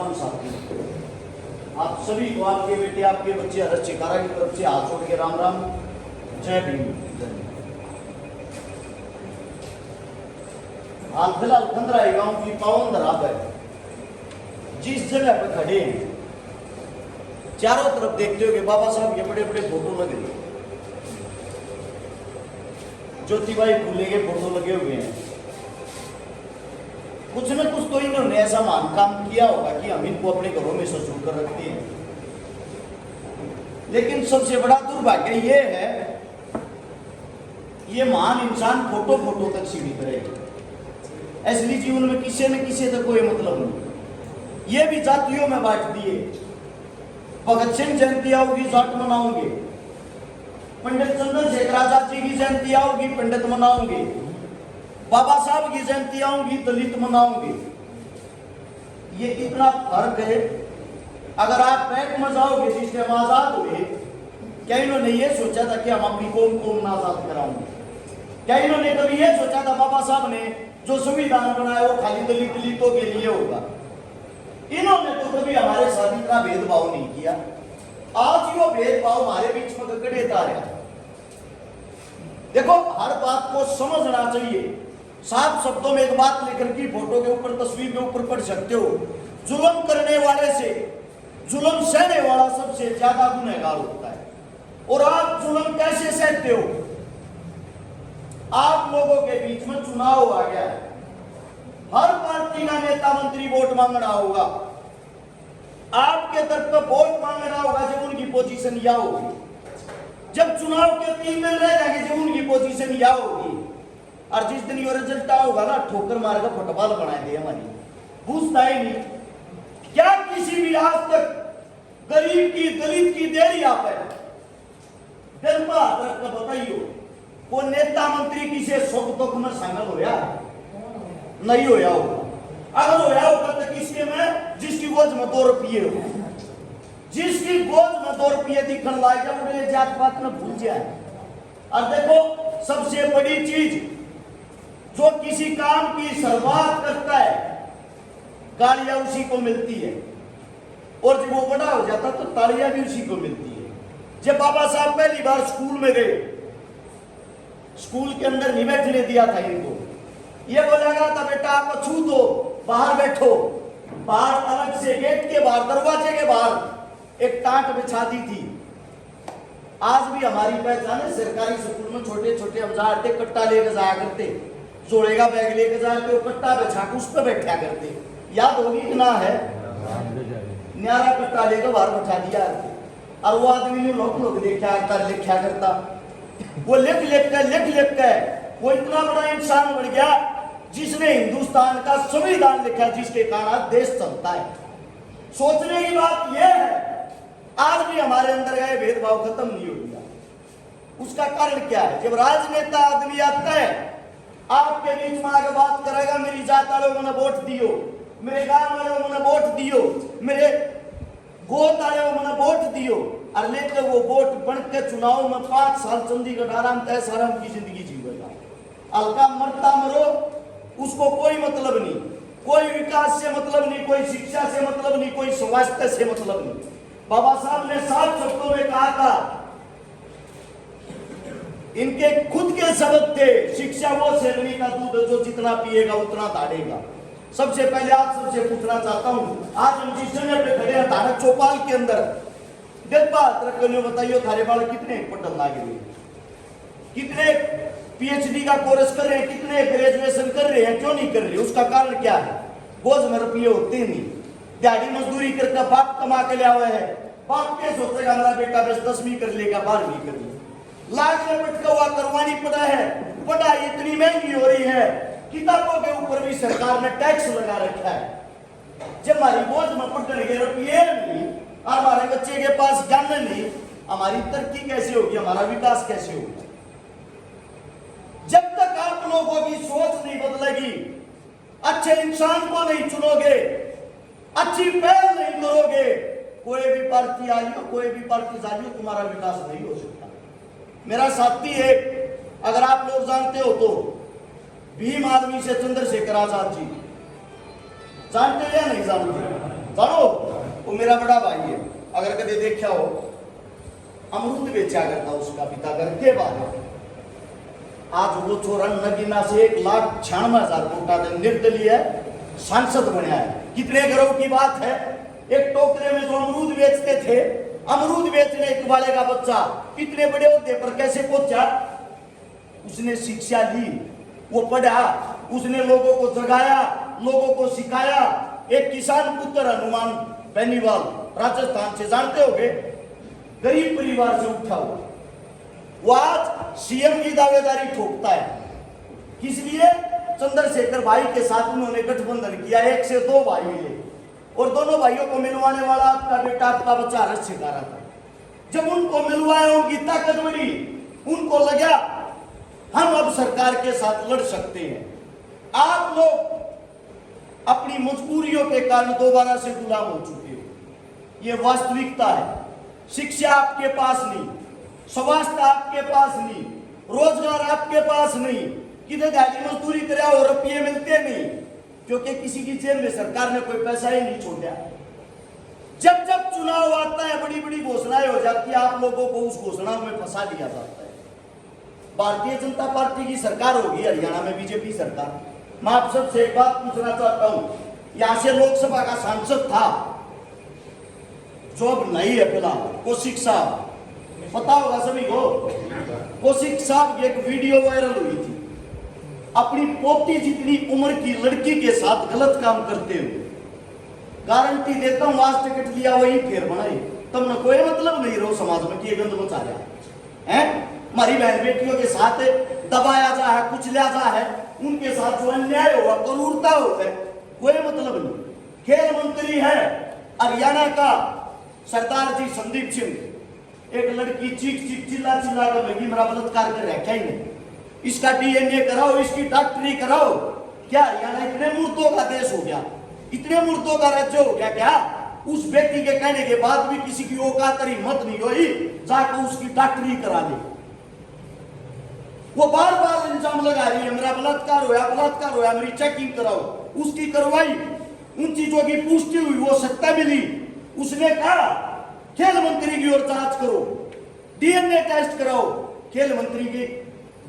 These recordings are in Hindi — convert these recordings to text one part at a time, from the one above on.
राम साथी, आप सभी को, आपके बेटे, आपके बच्चे हर्ष चिकारा की तरफ से हाथ जोड़ के राम राम, जय भीम। हाल फिलहाल खंडराई गांव की पावन धरा पर जिस जगह पर खड़े हैं, चारों तरफ देखते हो कि बाबा साहब के बड़े बड़े फोटो लगे, ज्योतिबाई फूले के फोटो लगे हुए हैं। कुछ न कुछ तो इन्होंने ऐसा महान काम किया होगा कि हम इनको अपने घरों में सजो कर रखते हैं। लेकिन सबसे बड़ा दुर्भाग्य ये है, ये महान इंसान फोटो तक सीमित रहे। असली जीवन में किसी न किसी तक कोई मतलब नहीं। ये भी जातियों में बांट दिए। भगत सिंह जयंती आओगी जाट मनाओगे, पंडित चंद्रशेखर आजाद जी की जयंती आओगी पंडित मनाओगे, बाबा साहब की जयंती आऊंगी दलित मनाओगे। ये कितना फर्क है। अगर आप पैक में जाओगे जिससे हम आजाद हुए, क्या इन्होंने ये सोचा था कि हम अपनी कौम को आजाद कराएंगे? क्या इन्होंने कभी ये सोचा था बाबा साहब ने जो संविधान बनाया वो खाली दलितों के लिए होगा? इन्होंने तो कभी हमारे साथ इतना भेदभाव नहीं किया। आज वो भेदभाव हमारे बीच में गड़ेता रहा। देखो, हर बात को समझना चाहिए। साफ शब्दों में एक बात लेकर की फोटो के ऊपर, तस्वीर के ऊपर पढ़ सकते हो, जुल्म करने वाले से जुल्म सहने वाला सबसे ज्यादा गुनहगार होता है। और आप जुल्म कैसे सहते हो? आप लोगों के बीच में चुनाव आ गया है, हर पार्टी का नेता मंत्री वोट मांगना होगा, आपके तरफ पर वोट मांगना होगा जब उनकी पोजीशन यह होगी। जब चुनाव के 3 दिन रह जाएंगे जब उनकी पोजीशन यह होगी, और जिस दिन ये रिजल्ट होगा ना, ठोकर मार कर फुटबॉल बना दे हमारी, पूछता ही नहीं। क्या किसी भी आज तक गरीब की दलित की देरी आप है? जनता बताइए, वो नेता मंत्री किसी सुख दुख में शामिल होया? नहीं होया होगा। अगर होया होगा तो किसके में? जिसकी गोद में 2 रुपये हो, जिसकी गोद में 2 रुपये दिखने लायक है, उन्हें जात पात में भूल जाए। और देखो, सबसे बड़ी चीज, जो किसी काम की शुरुआत करता है गालियां उसी को मिलती है, और जब वो बड़ा हो जाता तो तालियां भी उसी को मिलती है। जब बाबा साहब पहली बार स्कूल में गए, स्कूल के अंदर नहीं बैठने दिया था इनको, ये बोला गया था बेटा आप छू दो, बाहर बैठो। बाहर अलग से गेट के बाहर, दरवाजे के बाहर एक टाट बिछा दी थी। आज भी हमारी पहचान है, सरकारी स्कूल में छोटे छोटे हम जाते कट्टा लेकर जाया करते, जोड़े का बैग लेकर जाते, कट्टा बिछा के उस पर बैठा करते। याद होगी कि ना है? न्यारा कट्टा लेकर बाहर बैठा दिया, और वो आदमी ने लोग लिखा करता। वो लिख कर वो इतना बड़ा इंसान बन गया जिसने हिंदुस्तान का संविधान लिखा, जिसके कारण देश चलता है। सोचने की बात यह है, आज भी हमारे अंदर का भेदभाव खत्म नहीं हो गया। उसका कारण क्या है? जब राजनेता आदमी आता है, आपके बीच में आगे बात करेगा, मेरी जात वालों ने वोट दियो, मेरे गांव वालों ने वोट दियो, मेरे गोद वालों ने वोट दियो, और लेकर वो वोट बन के चुनाव में 5 साल चंडीगढ़ आराम तय साराम की जिंदगी जीवेगा। हल्का मरता मरो, उसको कोई मतलब नहीं, कोई विकास से मतलब नहीं, कोई शिक्षा से मतलब नहीं, कोई स्वास्थ्य से मतलब नहीं। बाबा साहब ने साफ शब्दों में कहा था, इनके खुद के शब्द थे, शिक्षा वो शेरनी का दूध जो जितना पिएगा उतना दाढ़ेगा। सबसे पहले आप सबसे पूछना चाहता हूं, आज हम जिस जगह पे खड़े हैं धारक चौपाल के अंदर, बताइए थारे बाल कितने पढ़ने लगे, कितने पीएचडी का कोर्स कर रहे हैं, कितने ग्रेजुएशन कर रहे हैं, क्यों नहीं कर रहे? उसका कारण क्या है? बोझ में रुपये होते नहीं, दिहाड़ी मजदूरी करके बाप कमा के लिया हुआ है। बाप क्या सोचेगा, हमारा बेटा बस 10वीं कर लेगा, 12वीं कर लेगा, लाख में पटका हुआ करवानी पड़ा है। पढ़ाई इतनी महंगी हो रही है, किताबों के ऊपर भी सरकार ने टैक्स लगा रखा है। जब हमारी बोझ में पढ़ने के रुपये नहीं और हमारे बच्चे के पास ज्ञान नहीं, हमारी तरक्की कैसे होगी, हमारा विकास कैसे होगा? जब तक आप लोगों की सोच नहीं बदलेगी, अच्छे इंसान को नहीं चुनोगे, अच्छी पहल नहीं करोगे, कोई भी पार्टी आई हो, कोई भी पार्टी जानी हो, तुम्हारा विकास नहीं हो सकता। मेरा साथी है, अगर आप लोग जानते हो तो भीम आदमी से चंद्रशेखर आजाद जी, जानते या नहीं जानते? जानो वो मेरा बड़ा भाई है, अगर कभी देखा हो अमरूद बेचा करता उसका पिता घर के बाद। आज वो छोरा नगीना से 1,96,000 वोटा निर्दलीय सांसद बना है। कितने गर्व की बात है। एक टोकरे में जो अमरूद बेचते थे, अमरूद बेचने वाले का बच्चा इतने बड़े होते पर कैसे पहुंचा? उसने शिक्षा ली, वो पढ़ा, उसने लोगों को जगाया, लोगों को सिखाया। एक किसान पुत्र हनुमान बेनीवाल राजस्थान से, जानते होगे, गरीब परिवार से उठा हुआ, वो आज सीएम की दावेदारी ठोकता है। किस लिए? चंद्रशेखर भाई के साथ उन्होंने गठबंधन किया, 1 से 2 भाई मिले और दोनों भाइयों को मिलवाने वाला आपका बेटा, आपका बच्चा रस सिखा रहा था। जब उनको मिलवाया, उनकी ताकत बढ़ी, उनको लगा हम अब सरकार के साथ लड़ सकते हैं। आप लोग अपनी मजबूरियों के कारण दोबारा से गुलाम हो चुके हो, ये वास्तविकता है। शिक्षा आपके पास नहीं, स्वास्थ्य आपके पास नहीं, रोजगार आपके पास नहीं, किधर गाड़ी मजदूरी करे और रुपये मिलते नहीं, क्योंकि किसी की जेब में सरकार ने कोई पैसा ही नहीं छोड़ा। जब जब चुनाव आता है, बड़ी बड़ी घोषणाएं हो जाती है, आप लोगों को उस घोषणाओं में फंसा दिया जाता है। भारतीय जनता पार्टी की सरकार होगी, हरियाणा में बीजेपी सरकार। मैं आप सबसे एक बात पूछना चाहता हूं, यहां से लोकसभा का सांसद था जो अब नहीं है फिलहाल, कौशिक साहब, पता होगा सभी को। कौशिक साहब की एक वीडियो वायरल हुई थी, अपनी पोती जितनी उम्र की लड़की के साथ गलत काम करते हुए। गारंटी देता हूं, आज टिकट लिया वही फेर बनाई, तुमने कोई मतलब नहीं रहो समाज में कि गंद मचा रहा है। हमारी बहन बेटियों के साथ दबाया जा है, कुचला जा है, उनके साथ जो अन्याय हुआ, क्रूरता हो है, कोई मतलब नहीं। खेल मंत्री है हरियाणा का सरदार जी संदीप सिंह, एक लड़की चीख चीख चिल्ला चिल्ला कर लगी मेरा बलात्कार कर रखा ही नहीं, इसका डीएनए कराओ, इसकी डॉक्टरी कराओ। क्या हरियाणा इतने मुर्दों का देश हो गया, इतने मुर्दों का राज्य हो गया क्या? उस व्यक्ति के कहने के बाद भी किसी की औकात हिम्मत नहीं हुई जाकर उसकी डॉक्टरी करा ले। वो बार बार इल्जाम लगा रही है मेरा बलात्कार होया, मेरी चेकिंग कराओ। उसकी करवाई, उन चीजों की पुष्टि हुई, वो सत्ता मिली। उसने कहा खेल मंत्री की ओर जांच करो, डीएनए टेस्ट कराओ। खेल मंत्री के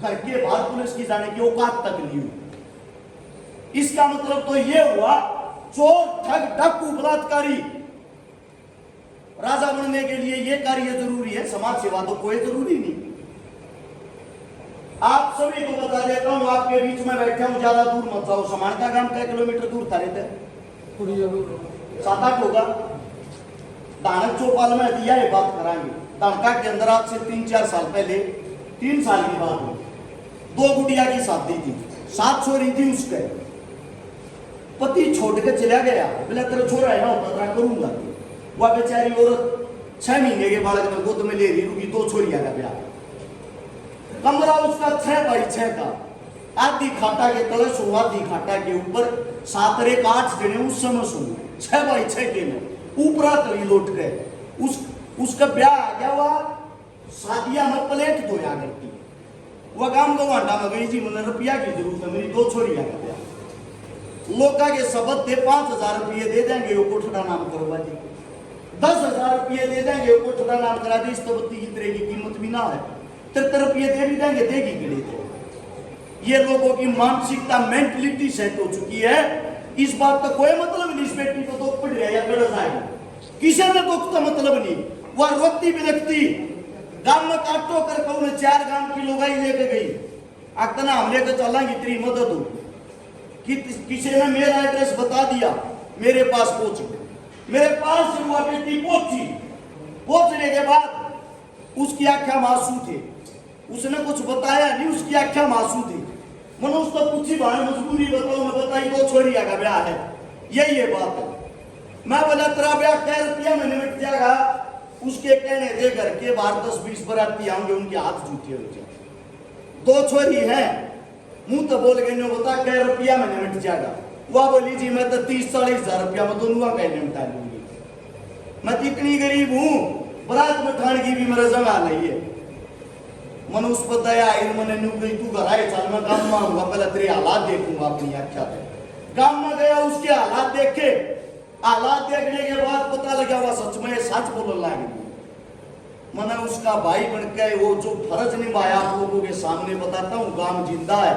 घर के बाहर पुलिस की जाने की औकात तक नहीं हुई। इसका मतलब तो यह हुआ चोर, ठग, डाकू, बलात्कारी राजा बनने के लिए यह कार्य जरूरी है, समाज सेवा तो कोई जरूरी नहीं। आप सभी को बता देता हूं, आपके बीच में बैठा हूं, ज्यादा दूर मत जाओ। समान का गांव कई किलोमीटर दूर था, रहते 7-8 होगा। दानक चौपाल में दिया ये बात कराएंगे। दानका के अंदर आज से 3-4 साल पहले, 3 साल की बात हुई, 2 गुड़िया की शादी थी, 7 छोरी थी। उसके पति छोड़ के चला गया, बोला तेरा छोरा है ना, होता करूंगा। वह बेचारी औरत 6 महीने के बालक में गोद में ले रही, रुकी 2 छोरिया का ब्याह। कमरा उसका 6x6 का, आधी खाटा के तले सो, आधी खाटा के ऊपर, 7 8 जने उस समय सुनो, 6x6 के में ऊपरा तली लौट गए। उसका ब्याह आ गया, वह शादियां में प्लेट धोया करती। वह गांव गवांडा में गई जी, मैंने रुपया की जरूरत है, मेरी 2 छोरिया का ब्याह। लोका के शब्द थे 5,000 रुपये दे देंगे, वो कोठड़ा नाम करवा दी। 10,000 रुपये दे देंगे, वो कोठड़ा नाम करा दी। इस तो बत्ती की तरह की कीमत भी ना है, 73 रुपये दे भी देंगे, देगी के लिए। ये लोगों की मानसिकता, मेंटलिटी सेट हो चुकी है। इस बात का कोई मतलब नहीं इस बेटी को दुख पड़ रहा है या गड़ जाएगा, किसी ने दुख का मतलब नहीं। वह रोती बिलखती गांव में काटो कर कहूं 4 गांव की लोगाई लेके गई, अक्तना हम लेकर चलेंगे, तेरी मदद हो। कि किसी ने मेरा एड्रेस बता दिया, मेरे पास पहुंची, मेरे पास से वह बेटी पहुंची। पहुंचने के बाद उसकी आंखें मासूम थे, उसने कुछ बताया नहीं, उसकी आंखें मासूम थी। मैंने उसको पूछी भाई मजबूरी बताओ, मैं बताई 2 छोरिया का ब्याह है, यही है बात है। मैं बोला तेरा ब्याह कै रुपया में निपट जाएगा? उसके कहने दे घर के बाहर 10-20 बराती आएंगे, उनके हाथ जूते हो जाए। 2 छोरी है, मुंह तो बोल गए, बता कै रुपया में निपट जाएगा? वह बोली जी मैं तो 30-40 हजार रुपया में दोनों का निपटा लूंगी। मैं तो इतनी गरीब हूं, बरात में ठाण की भी मेरा जगह नहीं है। मन उस पर दया आई, मैंने न्यू गई, तू घर आए, चल मैं गांव में आऊंगा, पहले तेरे हालात देखूंगा अपनी आख्या पे। गांव में गया, उसके हालात देखे, हालात देखने के बाद पता लगा हुआ सच में सच बोलने लगी। मैंने उसका भाई बनकर वो जो फर्ज निभाया आप लोगों के सामने बताता हूँ। गांव जिंदा है,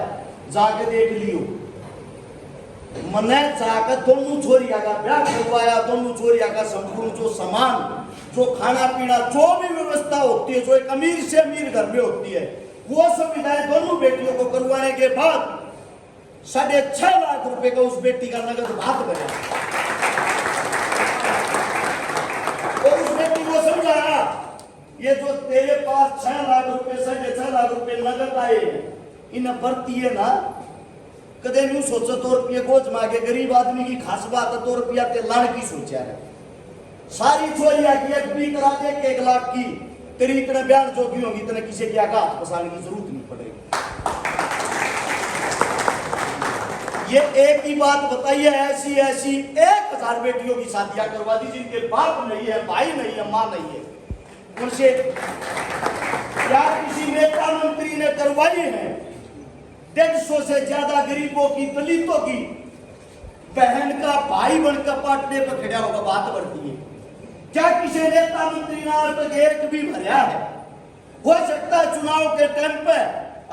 जाके देख लियो। मैंने जाकर दोनों छोरिया का ब्याह करवाया, दोनों छोरिया का संपूर्ण जो सामान, जो खाना पीना, जो भी व्यवस्था होती है, जो एक अमीर से अमीर घर में होती है, वो सुविधाएं दोनों बेटियों को करवाने के बाद 6.5 लाख रुपए का उस बेटी का नगद भात बना। और उस बेटी को समझाया, ये जो तेरे पास 6 लाख रुपए 6.5 लाख रुपए नगद आए, इन्हें बरती है ना, कदे न्यू सोचो 2 रुपये को जमा के गरीब आदमी की खास बात है। 2 रुपया ते लाण की सोचा है। सारी छोरिया की एक भी करा दे 1 लाख की, तेरी इतने बयान जोगी होगी, इतने किसी के आगे हाथ पसारने की जरूरत नहीं पड़ेगी। ये एक ही बात बताइए, ऐसी ऐसी 1000 बेटियों की शादियां करवा दी जिनके बाप नहीं है, भाई नहीं है, मां नहीं है। उनसे क्या किसी नेता मंत्री ने करवाई है? 150 से ज्यादा गरीबों की, दलितों की बहन का भाई बनकर पाटने पर खड़ा होगा बात बढ़ती है। क्या किसी नेता मंत्री ने आज तक एक भी भरा है? हो सकता है चुनाव के टाइम पे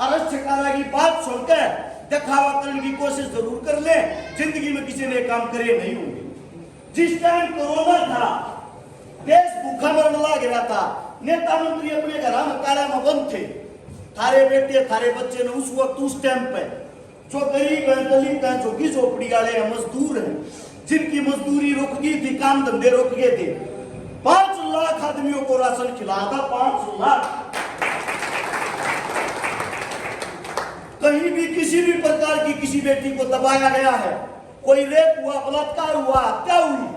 अरक्षकारा की बात सुनकर दिखावा करने की कोशिश जरूर कर ले, जिंदगी में किसी ने काम करे नहीं होंगे। जिस टाइम कोरोना था, देश भूखा मरने लग रहा था, नेता मंत्री अपने घर में कारा में बंद थे। थारे बेटे थारे बच्चे ने उस वक्त उस टाइम पे जो गरीब है, दलित है, झुग्गी झोपड़ी वाले हैं, मजदूर हैं, जिनकी मजदूरी रुक गई थी, काम धंधे रुक गए थे, 5 लाख आदमियों को राशन खिलाया था। 5 लाख। कहीं भी किसी भी प्रकार की किसी बेटी को दबाया गया है, कोई रेप हुआ, बलात्कार हुआ, हत्या हुई,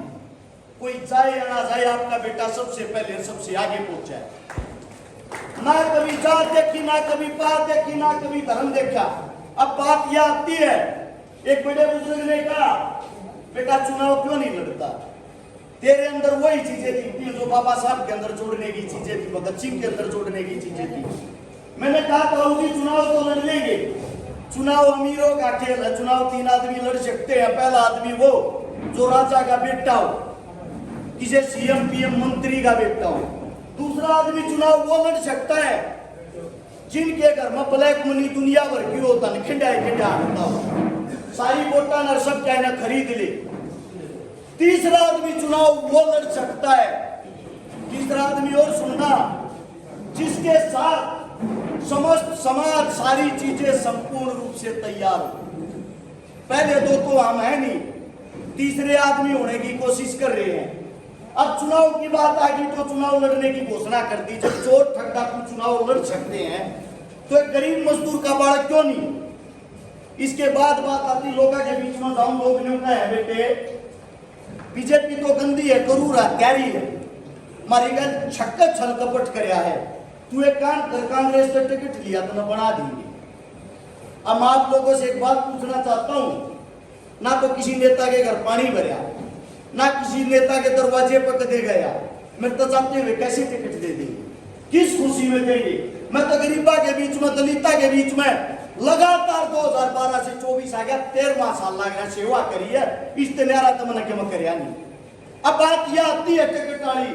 कोई जाए या ना जाए, आपका बेटा सबसे पहले सबसे आगे पहुंचा है। ना कभी जात देखी, ना कभी पात देखी, ना कभी धर्म देखा। अब बात यह आती है, एक बड़े बुजुर्ग ने कहा, बेटा चुनाव क्यों नहीं लड़ता? तेरे अंदर वही चीजें थी जो बाबा साहब के अंदर जोड़ने की चीजें थी, भगत सिंह के अंदर जोड़ने की चीजें थी। मैंने कहा बाबूजी चुनाव तो लड़ लेंगे, चुनाव अमीरों का खेल है, चुनाव 3 आदमी लड़ सकते हैं। पहला आदमी वो जो राजा का बेटा हो, किसी सीएम पीएम मंत्री का बेटा हो। दूसरा आदमी चुनाव वो लड़ सकता है जिनके घर में ब्लैक मनी दुनिया भर की होता है, खिंडा होता हो, सारी वोटा नर सब क्या ना खरीद ले। तीसरा आदमी चुनाव वो लड़ सकता है, तीसरा आदमी और सुनना, जिसके साथ समस्त समाज सारी चीजें संपूर्ण रूप से तैयार हो। पहले 2 तो हम है नहीं, तीसरे आदमी होने की कोशिश कर रहे हैं। अब चुनाव की बात आ गई तो चुनाव लड़ने की घोषणा कर दी। जब चोर ठग डाकू चुनाव लड़ सकते हैं तो एक गरीब मजदूर का बालक क्यों नहीं? इसके बाद बात आती लोगों के बीच में जाऊं, लोग ने कहा है बेटे बीजेपी तो गंदी है, करूर है, कैरी है, मारी गल छक्का छल कपट करया है, तू एक काम कर, कांग्रेस का टिकट लिया तो ना बना देंगे। अब आप लोगों से एक बात पूछना चाहता हूं, ना तो किसी नेता के घर पानी भरया, ना किसी नेता के दरवाजे पर कदे गया, मैं तो चाहते हुए कैसे टिकट दे देंगे, किस खुशी में देंगे? मैं तो गरीबा के बीच में, दलिता के बीच में लगातार 2012 से 24 आ गया, 13वां साल लग रहा सेवा करी है, इस्तेनारा तो मैंने क्या करया नहीं। अब बात यह आती है टिकट वाली,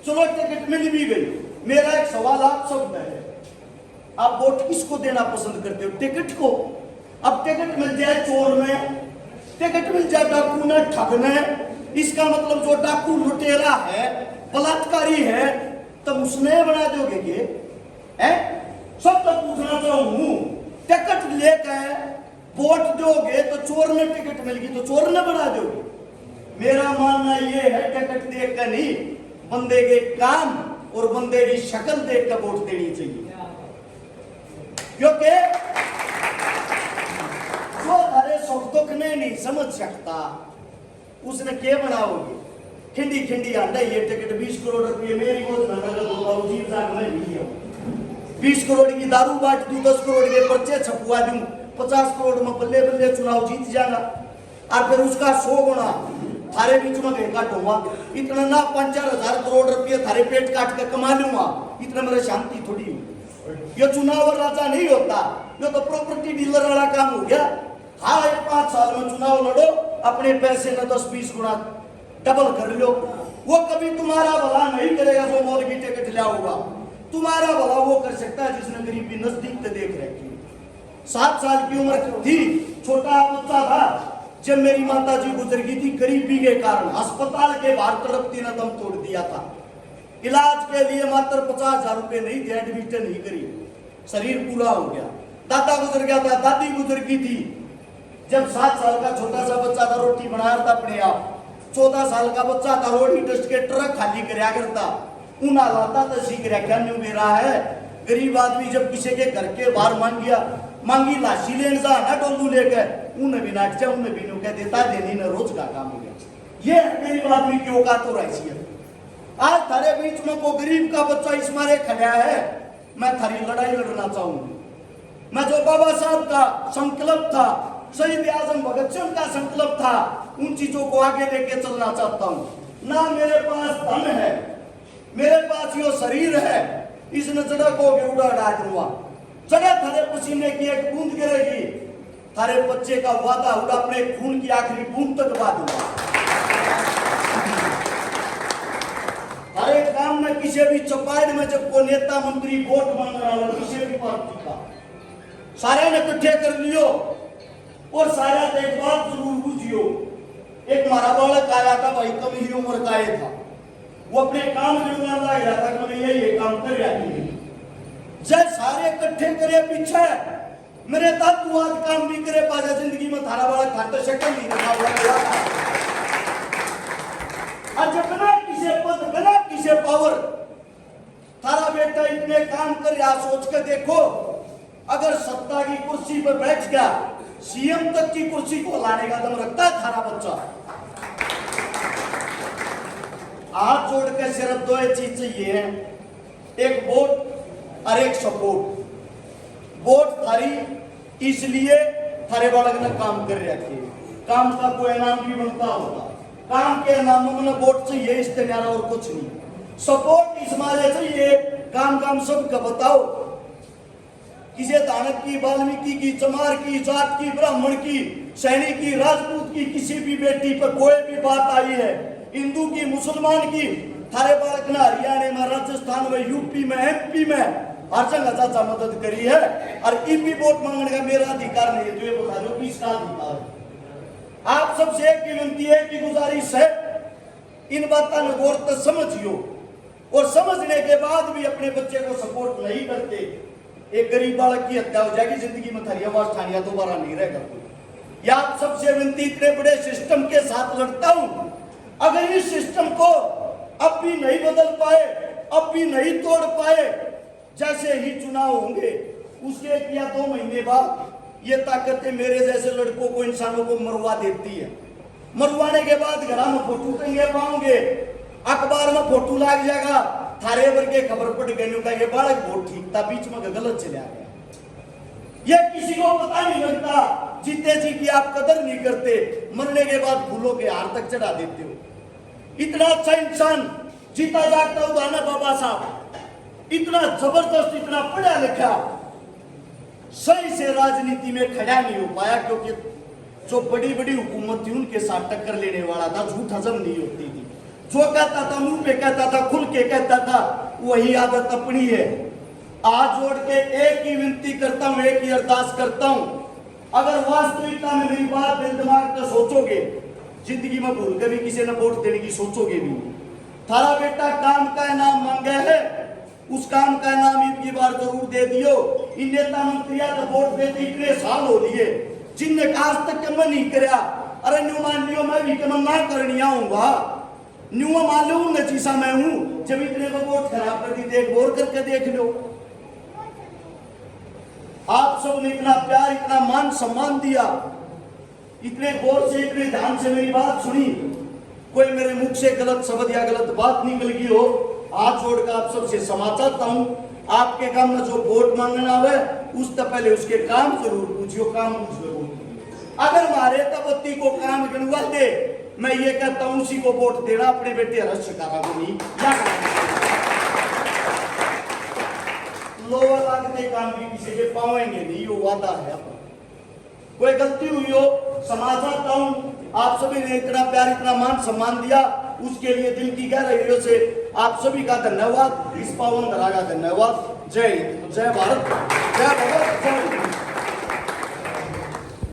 चलो टिकट मिल भी गई। मेरा एक सवाल आप सब है, आप वोट किसको देना पसंद करते हो? टिकट को? अब टिकट मिल जाए चोर में, टिकट मिल जाए डाकू ने, ठग ने, इसका मतलब जो डाकू लुटेरा है, बलात्कारी है, तब उसने बना दोगे के? सब तक पूछना चाहूं, टिकट लेकर वोट दोगे तो चोर ने टिकट मिल गई तो चोर ने बना दोगे? मेरा मानना यह है टिकट देख कर नहीं, बंदे के काम और बंदे की शक्ल देख कर वोट देनी चाहिए। क्योंकि जो हरे सुख दुख ने नहीं समझ सकता उसने क्या बनाओगे? खिंडी खिंडी आंडा ये टिकट 20 करोड़ रुपये मेरी गोद में नगद होगा, उसी साथ में नहीं है। 20 करोड़ की दारू बांट दूं, 10 करोड़ के पर्चे छपवा दूं, 50 करोड़ में बल्ले बल्ले चुनाव जीत जाना, और फिर उसका 100 गुना थारे बीच में कहीं काटूंगा। इतना ना 5-4 हजार करोड़ रुपये थारे पेट काट कर कमा लूंगा, इतना मेरे शांति थोड़ी हुई। ये चुनाव राजा नहीं होता, ये तो प्रॉपर्टी डीलर वाला काम हो गया। हाँ, 5 साल में चुनाव लड़ो, अपने पैसे में 10-20 गुना डबल कर लो। वो कभी तुम्हारा भला नहीं करेगा जो मॉल की टिकट लिया होगा, तुम्हारा भला वो कर सकता है जिसने गरीबी नजदीक से देख रखी। 7 साल की उम्र थी, छोटा बच्चा था जब मेरी माता जी गुजर गई थी। गरीबी के कारण अस्पताल के बाहर तड़पती ने दम तोड़ दिया था। इलाज के लिए मात्र 50,000 रुपए नहीं थे, एडमिट नहीं करी, शरीर पूरा हो गया। दादा गुजर गया था, दादी गुजर गई थी। जब 7 साल का छोटा सा बच्चा था, रोटी बनाया था अपने आप। 14 साल का बच्चा था, रोड डस्ट के ट्रक खाली करया करता, ऊना लाता तो सीख रखा न्यू मेरा है। गरीब आदमी जब किसी के घर के बाहर मांगी लाशी लेन जा ना डोलू लेकर, उन्हें भी नाट जा, उन्हें भी नो कह देता देनी न रोज का काम हो गया। ये गरीब आदमी की औकात तो रही है। आज थारे बीच में को गरीब का बच्चा इस मारे खड़ा है, मैं थारी लड़ाई लड़ना चाहूंगी। मैं जो बाबा साहब का संकल्प था, शहीद आजम भगत सिंह का संकल्प था, उन चीजों को आगे लेके चलना चाहता हूं। ना मेरे पास धन है, मेरे पास यो शरीर है, इस नजर को उड़ा डाल दूंगा। जगह थारे पसीने की एक बूंद गिरेगी, थारे बच्चे का वादा उड़ा अपने खून की आखिरी बूंद तक दबा दूंगा। हर एक काम में किसी भी चौपाट में जब को नेता मंत्री वोट मांग रहा हो, किसी भी पार्टी का सारे ने इकट्ठे कर लियो और सारा एक बात जरूर बुझियो। एक मारा बालक आया था भाई, कम ही उम्र का ये था, वो अपने काम करने लग रहा था कि मैं ये काम कर रहा हूं। जब सारे इकट्ठे करे पीछे, मेरे दादू आज काम भी करे पाजा जिंदगी में थारा बालक खाता शक्ल नहीं रखा हुआ। आज बिना किसी पद, बिना किसी पावर, थारा बेटा इतने काम कर रहा, सोच कर देखो अगर सत्ता की कुर्सी पर बैठ गया, सीएम तक की कुर्सी को लाने का दम रखता है थारा बच्चा। हाथ जोड़ के सिर्फ 2 चीज चाहिए है, एक वोट और एक सपोर्ट। वोट थारी इसलिए थारे बालक ने काम कर रखे, काम का कोई इनाम भी बनता होगा, काम के नामों में वोट चाहिए, इस तरह और कुछ नहीं। सपोर्ट इस मारे चाहिए, काम सबका बताओ, किसी दानव की, वाल्मीकि की, चमार की, जाट की, ब्राह्मण की, सैनिक की, राजपूत की, किसी भी बेटी पर कोई भी बात आई है, हिंदू की, मुसलमान की, थारे बालक ने हरियाणा में, राजस्थान में, यूपी में, एमपी में हर जगह चाचा मदद करी है। और इपी वोट मांगने का मेरा अधिकार नहीं है, तो ये बता दो किसका अधिकार है। आप सबसे एक विनती है कि गुजारिश है, इन बातों को गौर तक समझियो, और समझने के बाद भी अपने बच्चे को सपोर्ट नहीं करते, एक गरीब बालक की हत्या हो जाएगी, जिंदगी में थारी आवाज ठानिया दोबारा नहीं रहेगा। या आप सबसे विनती, इतने बड़े सिस्टम के साथ लड़ता हूं, अगर इस सिस्टम को अब भी नहीं बदल पाए, अब भी नहीं तोड़ पाए, जैसे ही चुनाव होंगे उसके 1 या 2 महीने बाद ये ताकतें मेरे जैसे लड़कों को, इंसानों को मरवा देती है। मरवाने के बाद घर में फोटो टंगे पाओगे, अखबार में फोटो लग जाएगा, थारे भर के खबर पड़ गई का ये बालक बहुत ठीक था, बीच में गलत चला गया। ये किसी को पता नहीं लगता, जीते जी की आप कदर नहीं करते, मरने के बाद फूलों के हार तक चढ़ा देते हो। इतना अच्छा इंसान, जीता जागता उदाहरण बाबा साहब, इतना जबरदस्त, इतना पढ़ा लिखा, सही से राजनीति में खड़ा नहीं हो पाया, क्योंकि जो बड़ी बड़ी हुकूमत थी उनके साथ टक्कर लेने वाला था, झूठ हजम नहीं होती थी, जो कहता था मुंह पे कहता था, खुल के कहता था, वही आदत अपनी है। आज जोड़ के एक ही विनती करता हूं, एक ही अरदास करता हूं, अगर वास्तविकता में मेरी बात दिल दिमाग में सोचोगे, जिंदगी में भूल कर भी किसी ने वोट देने की सोचोगे भी नहीं। थारा बेटा काम का इनाम मांगे है, उस काम का इनाम इनकी बार जरूर दे दियो। इन नेता मंत्रिया तो वोट देते इतने साल हो लिए, जिनने आज तक कम नहीं कराया, अरे न्यू मान लियो मैं भी कम ना करनी आऊंगा, न्यू मान लो नचीसा मैं हूं, जब इतने को वोट खराब कर दी, देख गौर करके देख लो। आप सब ने इतना प्यार, इतना मान सम्मान दिया, इतने गौर से, इतने ध्यान से मेरी बात सुनी, कोई मेरे मुख से गलत शब्द या गलत बात निकल गई हो, हाथ जोड़कर आप सबसे क्षमा चाहता हूं। आपके काम में जो वोट मांगना आवे, उससे पहले उसके काम जरूर पूछियो, काम जरूर। अगर मारे तबत्ती को काम गणवा दे, मैं ये कहता हूं उसी को वोट देना, अपने बेटे हर्ष शिकारा को नहीं। लोअर लागते काम भी किसी के पाएंगे नहीं, वो वादा है अपना। कोई गलती हुई हो क्षमा चाहता हूं, आप सभी ने इतना प्यार इतना मान सम्मान दिया, उसके लिए दिल की गहराइयों से आप सभी का धन्यवाद। इस पावन धरा का धन्यवाद। जय हिंद, जय भारत, जय भारत।